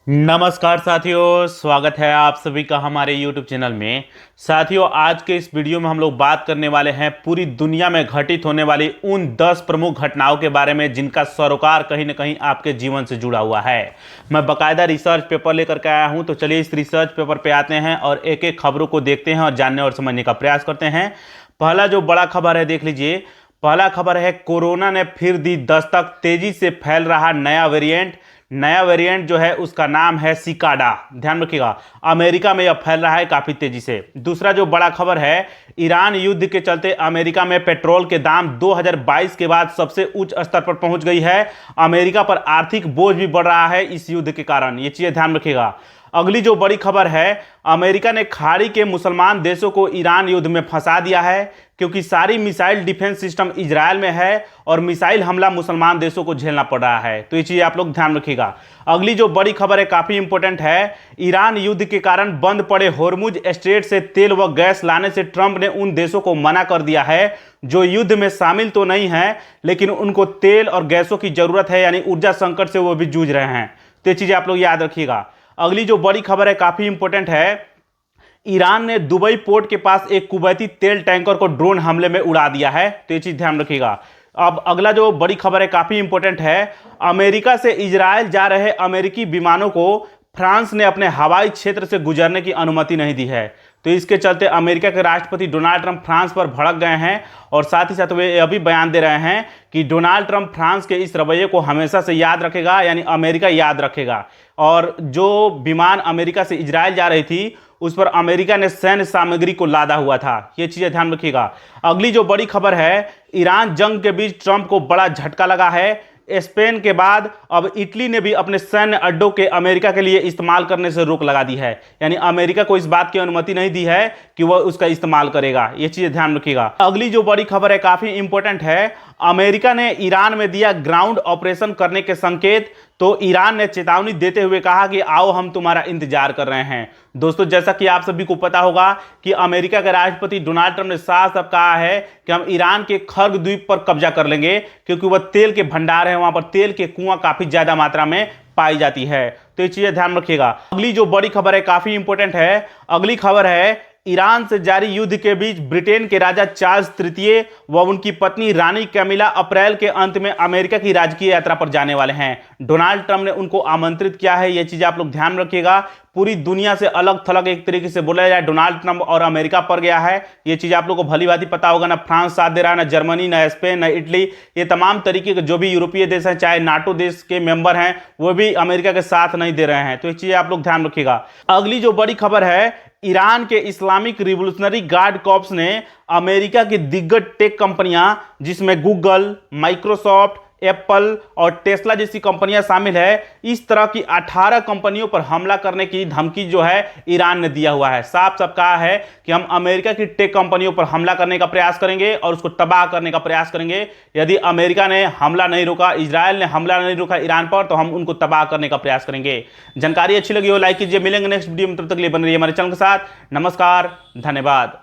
नमस्कार साथियों, स्वागत है आप सभी का हमारे YouTube चैनल में। साथियों, आज के इस वीडियो में हम लोग बात करने वाले हैं पूरी दुनिया में घटित होने वाली उन 10 प्रमुख घटनाओं के बारे में जिनका सरोकार कहीं ना कहीं आपके जीवन से जुड़ा हुआ है। मैं बाकायदा रिसर्च पेपर लेकर के आया हूं, तो चलिए इस रिसर्च पेपर पे आते हैं और एक एक खबरों को देखते हैं और जानने और समझने का प्रयास करते हैं। पहला जो बड़ा खबर है, देख लीजिए। पहला खबर है, कोरोना ने फिर दी दस्तक, तेजी से फैल रहा नया वेरिएंट जो है उसका नाम है सिकाडा। ध्यान रखिएगा, अमेरिका में यह फैल रहा है काफी तेजी से। दूसरा जो बड़ा खबर है, ईरान युद्ध के चलते अमेरिका में पेट्रोल के दाम 2022 के बाद सबसे उच्च स्तर पर पहुंच गई है। अमेरिका पर आर्थिक बोझ भी बढ़ रहा है इस युद्ध के कारण, ये चीजें ध्यान रखिएगा। अगली जो बड़ी खबर है, अमेरिका ने खाड़ी के मुसलमान देशों को ईरान युद्ध में फंसा दिया है, क्योंकि सारी मिसाइल डिफेंस सिस्टम इजरायल में है और मिसाइल हमला मुसलमान देशों को झेलना पड़ रहा है। तो ये चीज आप लोग ध्यान रखिएगा। अगली जो बड़ी खबर है काफी इंपॉर्टेंट है, ईरान युद्ध के कारण बंद पड़े होर्मुज स्ट्रेट से तेल व गैस लाने से ट्रंप ने उन देशों को मना कर दिया है जो युद्ध में शामिल तो नहीं है, लेकिन उनको तेल और गैसों की जरूरत है, यानी ऊर्जा संकट से वो भी जूझ रहे हैं। तो ये चीजें आप लोग याद रखिएगा। अगली जो बड़ी खबर है काफी इंपॉर्टेंट है, ईरान ने दुबई पोर्ट के पास एक कुवैती तेल टैंकर को ड्रोन हमले में उड़ा दिया है। तो ये चीज ध्यान रखिएगा। अब अगला जो बड़ी खबर है काफी इंपॉर्टेंट है, अमेरिका से इजरायल जा रहे अमेरिकी विमानों को फ्रांस ने अपने हवाई क्षेत्र से गुजरने की अनुमति नहीं दी है। तो इसके चलते अमेरिका के राष्ट्रपति डोनाल्ड ट्रंप फ्रांस पर भड़क गए हैं और साथ ही साथ वे यह भी बयान दे रहे हैं कि डोनाल्ड ट्रंप फ्रांस के इस रवैये को हमेशा से याद रखेगा, यानी अमेरिका याद रखेगा। और जो विमान अमेरिका से इजरायल जा रही थी उस पर अमेरिका ने सैन्य सामग्री को लादा हुआ था। ये चीजें ध्यान रखिएगा। अगली जो बड़ी खबर है, ईरान जंग के बीच ट्रंप को बड़ा झटका लगा है। स्पेन के बाद अब इटली ने भी अपने सैन्य अड्डों के अमेरिका के लिए इस्तेमाल करने से रोक लगा दी है, यानी अमेरिका को इस बात की अनुमति नहीं दी है कि वह उसका इस्तेमाल करेगा। ये चीजें ध्यान रखिएगा। अगली जो बड़ी खबर है काफी इंपॉर्टेंट है, अमेरिका ने ईरान में दिया ग्राउंड ऑपरेशन करने के संकेत। तो ईरान ने चेतावनी देते हुए कहा कि आओ हम तुम्हारा इंतजार कर रहे हैं। दोस्तों, जैसा कि आप सभी को पता होगा कि अमेरिका के राष्ट्रपति डोनाल्ड ट्रंप ने साफ साफ कहा है कि हम ईरान के खर्ग द्वीप पर कब्जा कर लेंगे, क्योंकि वह तेल के भंडार है, वहां पर तेल के कुआं काफी ज्यादा मात्रा में पाई जाती है। तो ये चीजें ध्यान रखिएगा। अगली जो बड़ी खबर है काफी इंपॉर्टेंट है। अगली खबर है, ईरान से जारी युद्ध के बीच ब्रिटेन के राजा चार्ल्स तृतीय व उनकी पत्नी रानी कैमिला अप्रैल के अंत में अमेरिका की राजकीय यात्रा पर जाने वाले हैं। डोनाल्ड ट्रंप ने उनको आमंत्रित किया है। ये चीज आप लोग ध्यान रखिएगा। पूरी दुनिया से अलग थलग एक तरीके से बोला जाए, डोनाल्ड ट्रंप और अमेरिका पर गया है। ये चीज आप लोग को भली भांति पता होगा। ना फ्रांस साथ दे रहा है, ना जर्मनी, ना स्पेन, ना इटली, ये तमाम तरीके के जो भी यूरोपीय देश हैं, चाहे नाटो देश के मेंबर हैं, वो भी अमेरिका के साथ नहीं दे रहे हैं। तो ये चीज आप लोग ध्यान रखिएगा। अगली जो बड़ी खबर है, ईरान के इस्लामिक रिवोल्यूशनरी गार्ड कॉर्प्स ने अमेरिका की दिग्गज टेक कंपनियां, जिसमें गूगल, माइक्रोसॉफ्ट, एप्पल और टेस्ला जैसी कंपनियां शामिल है, इस तरह की 18 कंपनियों पर हमला करने की धमकी जो है ईरान ने दिया हुआ है। साफ साफ कहा है कि हम अमेरिका की टेक कंपनियों पर हमला करने का प्रयास करेंगे और उसको तबाह करने का प्रयास करेंगे। यदि अमेरिका ने हमला नहीं रोका, इजरायल ने हमला नहीं रोका ईरान पर, तो हम उनको तबाह करने का प्रयास करेंगे। जानकारी अच्छी लगी हो लाइक कीजिए। मिलेंगे नेक्स्ट वीडियो में, तब तक के लिए बने रहिए हमारे चैनल के साथ। नमस्कार, धन्यवाद।